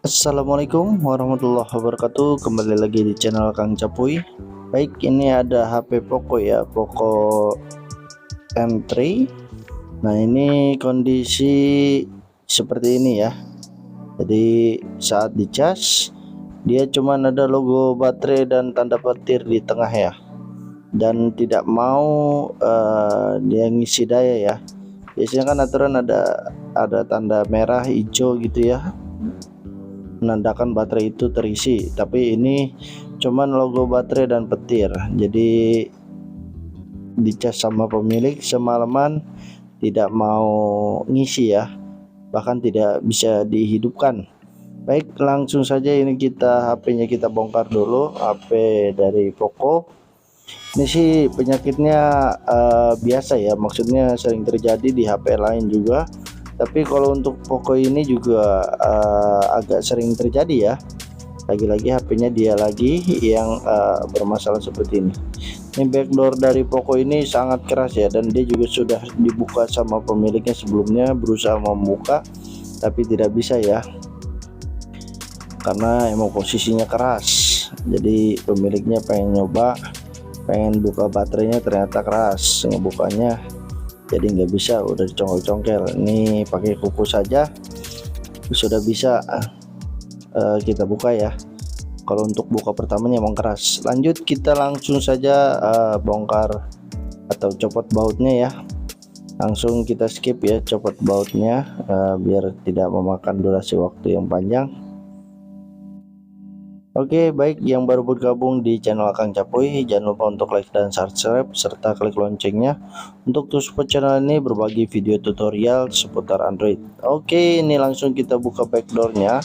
Assalamualaikum warahmatullahi wabarakatuh. Kembali lagi di channel Kang Capuy. Baik, ini ada HP Poco ya, Poco M3. Nah, ini kondisi seperti ini ya. Jadi saat dicas dia cuman ada logo baterai dan tanda petir di tengah ya, dan tidak mau dia ngisi daya ya. Biasanya kan aturan ada tanda merah hijau gitu ya, menandakan baterai itu terisi, tapi ini cuman logo baterai dan petir. Jadi dicas sama pemilik semalaman tidak mau ngisi ya, bahkan tidak bisa dihidupkan. Baik, langsung saja ini HP-nya kita bongkar dulu. HP dari Poco ini sih penyakitnya biasa ya, maksudnya sering terjadi di HP lain juga, tapi kalau untuk Poco ini juga agak sering terjadi ya. Lagi-lagi HP-nya dia lagi yang bermasalah seperti ini. Ini backdoor dari Poco ini sangat keras ya, dan dia juga sudah dibuka sama pemiliknya sebelumnya, berusaha membuka tapi tidak bisa ya, karena emang posisinya keras. Jadi pemiliknya pengen buka baterainya, ternyata keras ngebukanya, jadi nggak bisa, udah dicongkel-congkel. Ini pakai kuku saja sudah bisa kita buka ya. Kalau untuk buka pertamanya emang keras. Lanjut, kita langsung saja bongkar atau copot bautnya ya. Langsung kita skip ya, copot bautnya biar tidak memakan durasi waktu yang panjang. Oke, baik, yang baru bergabung di channel Kang Capuy, jangan lupa untuk like dan subscribe serta klik loncengnya untuk terus support channel ini berbagi video tutorial seputar Android. Oke, ini langsung kita buka backdoornya.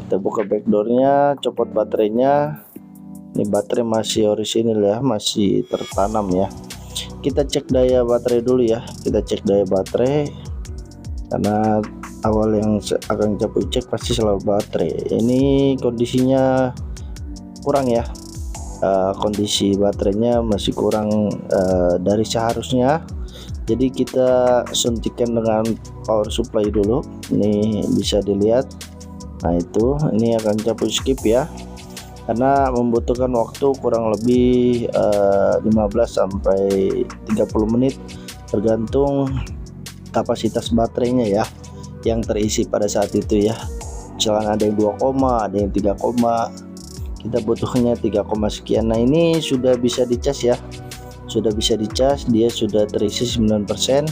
Kita buka backdoornya, copot baterainya. Ini baterai masih orisinil ya, masih tertanam ya. Kita cek daya baterai dulu ya. Kita cek daya baterai, karena awal yang akan Capuy cek pasti selalu baterai. Ini kondisinya kurang ya, kondisi baterainya masih kurang dari seharusnya. Jadi kita suntikan dengan power supply dulu. Ini bisa dilihat. Nah, ini akan Capuy skip ya, karena membutuhkan waktu kurang lebih 15 sampai 30 menit tergantung kapasitas baterainya ya yang terisi pada saat itu ya. Misalkan ada yang 2, ada yang 3, kita butuhnya 3, sekian. Nah, ini sudah bisa dicas ya, sudah bisa dicas, dia sudah terisi 9%.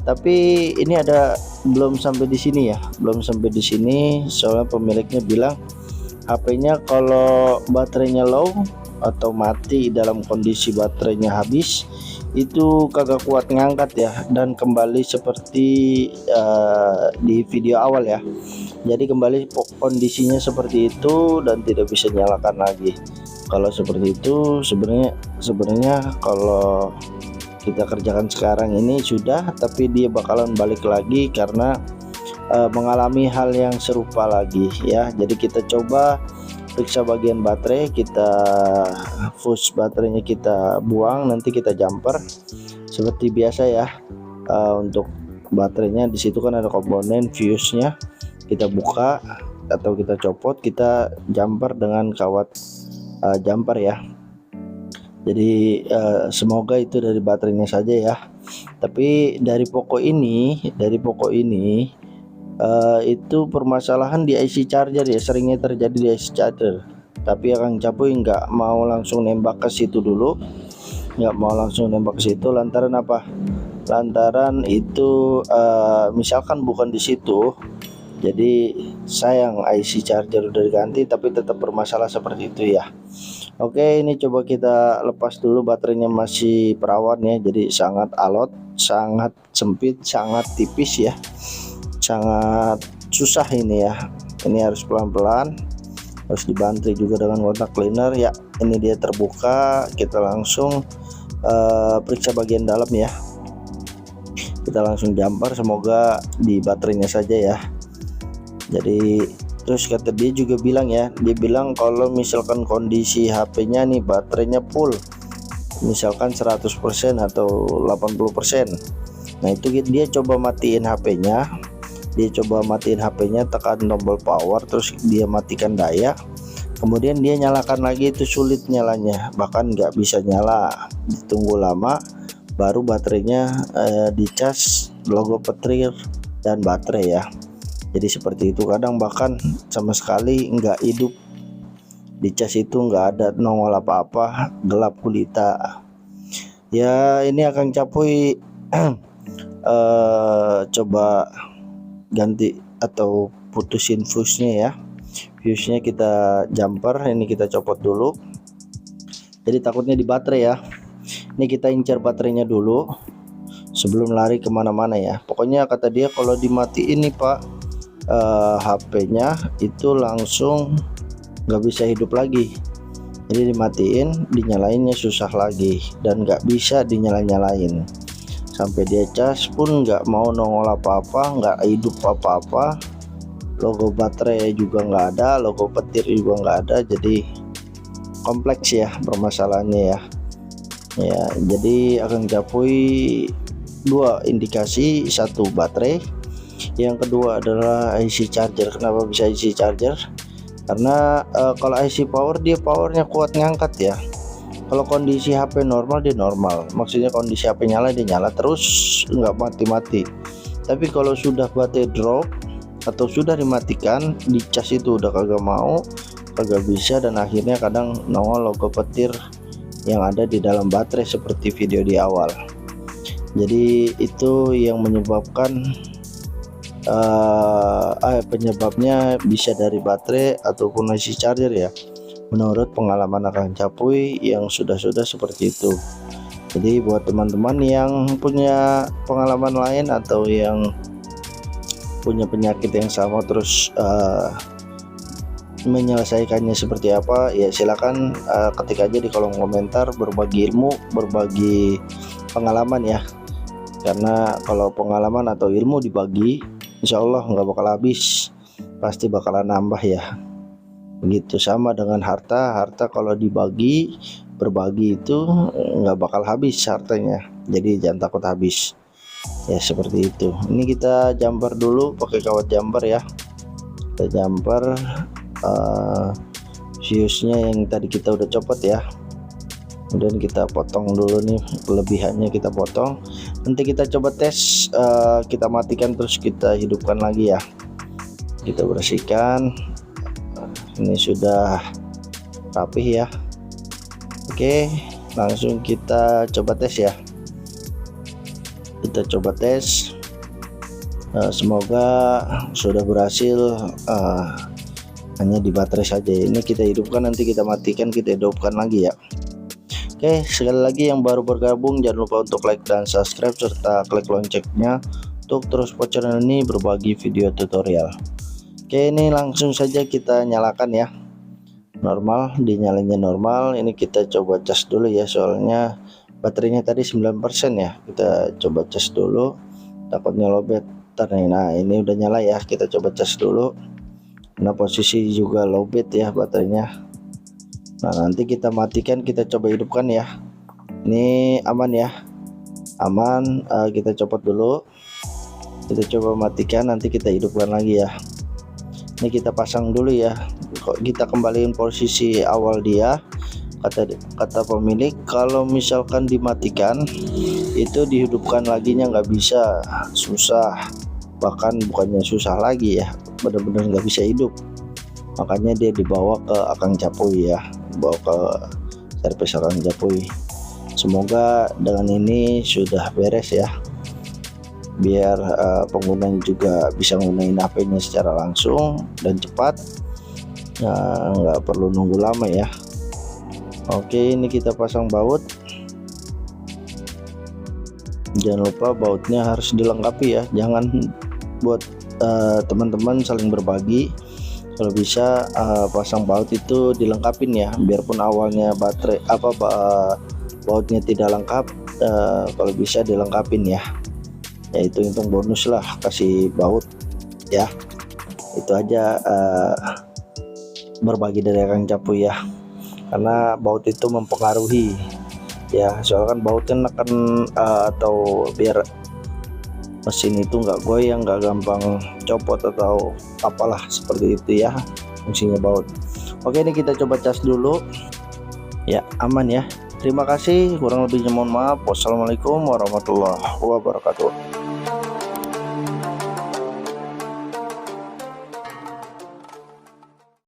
Tapi ini belum sampai di sini ya, belum sampai di sini. Soalnya pemiliknya bilang HP-nya kalau baterainya low atau mati dalam kondisi baterainya habis, itu kagak kuat ngangkat ya, dan kembali seperti di video awal ya. Jadi kembali kondisinya seperti itu dan tidak bisa nyalakan lagi. Kalau seperti itu sebenarnya kalau kita kerjakan sekarang ini sudah, tapi dia bakalan balik lagi karena mengalami hal yang serupa lagi ya. Jadi kita coba periksa bagian baterai, kita fuse baterainya, kita buang, nanti kita jumper seperti biasa ya. Untuk baterainya di situ kan ada komponen fuse-nya, kita buka atau kita copot, kita jumper dengan kawat jumper ya. Jadi semoga itu dari baterainya saja ya. Tapi dari Poco ini itu permasalahan di IC charger ya, seringnya terjadi di IC charger. Tapi Kang Capuy nggak mau langsung nembak ke situ dulu, nggak mau langsung nembak ke situ. Lantaran apa? Lantaran itu misalkan bukan di situ, jadi sayang IC charger udah diganti tapi tetap bermasalah seperti itu ya. Oke, ini coba kita lepas dulu, baterainya masih perawan ya, jadi sangat alot, sangat sempit, sangat tipis ya, sangat susah ini ya. Ini harus pelan-pelan, harus dibantu juga dengan water cleaner ya. Ini dia terbuka, kita langsung periksa bagian dalam ya. Kita langsung jumper, semoga di baterainya saja ya. Jadi terus kata dia juga bilang ya, dia bilang kalau misalkan kondisi HP-nya nih baterainya full, misalkan 100% atau 80%. Nah itu dia coba matiin HP-nya, tekan tombol power, terus dia matikan daya, kemudian dia nyalakan lagi, itu sulit nyalanya, bahkan nggak bisa nyala, ditunggu lama baru baterainya dicas logo petir dan baterai ya. Jadi seperti itu, kadang bahkan sama sekali nggak hidup, dicas itu nggak ada nongol apa-apa, gelap gulita ya. Ini akan Capuy coba ganti atau putusin fuse-nya ya. Fuse-nya kita jumper, ini kita copot dulu, jadi takutnya di baterai ya. Ini kita incar baterainya dulu sebelum lari kemana-mana ya. Pokoknya kata dia kalau dimatiin nih Pak, HP-nya itu langsung nggak bisa hidup lagi. Jadi dimatiin, dinyalainnya susah lagi dan nggak bisa dinyalain, sampai dia cas pun nggak mau nongol apa-apa, nggak hidup apa-apa, logo baterai juga nggak ada, logo petir juga nggak ada. Jadi kompleks ya permasalahannya ya. Jadi akan Capuy dua indikasi, satu baterai, yang kedua adalah IC charger. Kenapa bisa IC charger? Karena kalau IC power dia powernya kuat ngangkat ya. Kalau kondisi HP normal dia normal, maksudnya kondisi HP nyala dia nyala terus, nggak mati-mati. Tapi kalau sudah baterai drop atau sudah dimatikan, dicas itu udah kagak bisa, dan akhirnya kadang nongol logo petir yang ada di dalam baterai seperti video di awal. Jadi itu yang menyebabkan penyebabnya bisa dari baterai ataupun IC charger ya, menurut pengalaman akan Capuy yang sudah seperti itu. Jadi buat teman-teman yang punya pengalaman lain atau yang punya penyakit yang sama terus menyelesaikannya seperti apa ya, silakan ketik aja di kolom komentar, berbagi ilmu, berbagi pengalaman ya. Karena kalau pengalaman atau ilmu dibagi, insya Allah nggak bakal habis, pasti bakalan nambah ya. Begitu sama dengan harta kalau berbagi itu nggak bakal habis hartanya, jadi jangan takut habis ya, seperti itu. Ini kita jumper dulu pakai kawat jumper ya, kita jumper fuse-nya yang tadi kita udah copot ya. Kemudian kita potong dulu nih, kelebihannya kita potong. Nanti kita coba tes, kita matikan terus kita hidupkan lagi ya. Kita bersihkan. Ini sudah rapih ya. Oke, langsung kita coba tes ya. Kita coba tes. Semoga sudah berhasil. Hanya di baterai saja. Ini kita hidupkan, nanti kita matikan, kita hidupkan lagi ya. Oke, sekali lagi yang baru bergabung jangan lupa untuk like dan subscribe serta klik loncengnya untuk terus support channel ini berbagi video tutorial. Oke, ini langsung saja kita nyalakan ya. Normal, dinyalainnya normal. Ini kita coba cas dulu ya, soalnya baterainya tadi 9% ya. Kita coba cas dulu, takutnya lowbat. Nah, ini udah nyala ya, kita coba cas dulu. Nah, posisi juga lowbat ya baterainya. Nah, nanti kita matikan, kita coba hidupkan ya. Ini aman ya, aman. Kita copot dulu, kita coba matikan, nanti kita hidupkan lagi ya. Ini kita pasang dulu ya, kok kita kembaliin posisi awal dia. Kata pemilik kalau misalkan dimatikan itu dihidupkan laginya nggak bisa, susah, bahkan bukannya susah lagi ya, benar-benar nggak bisa hidup. Makanya dia dibawa ke Akang Capuy ya, bawa ke servis Akang Capuy. Semoga dengan ini sudah beres ya, biar pengguna juga bisa menggunakan HP-nya secara langsung dan cepat, nggak perlu nunggu lama ya. Oke, ini kita pasang baut. Jangan lupa bautnya harus dilengkapi ya, jangan buat teman-teman saling berbagi. Kalau bisa pasang baut itu dilengkapin ya, biarpun awalnya baterai bautnya tidak lengkap, kalau bisa dilengkapin ya. Itu untung bonus lah kasih baut ya. Itu aja berbagi dari Akang Capuy ya, karena baut itu mempengaruhi ya, soalnya kan bautnya akan atau biar mesin itu nggak goyang, nggak gampang copot atau apalah seperti itu ya fungsinya baut. Oke, ini kita coba cas dulu ya, aman ya. Terima kasih, kurang lebihnya mohon maaf. Wassalamualaikum warahmatullahi wabarakatuh.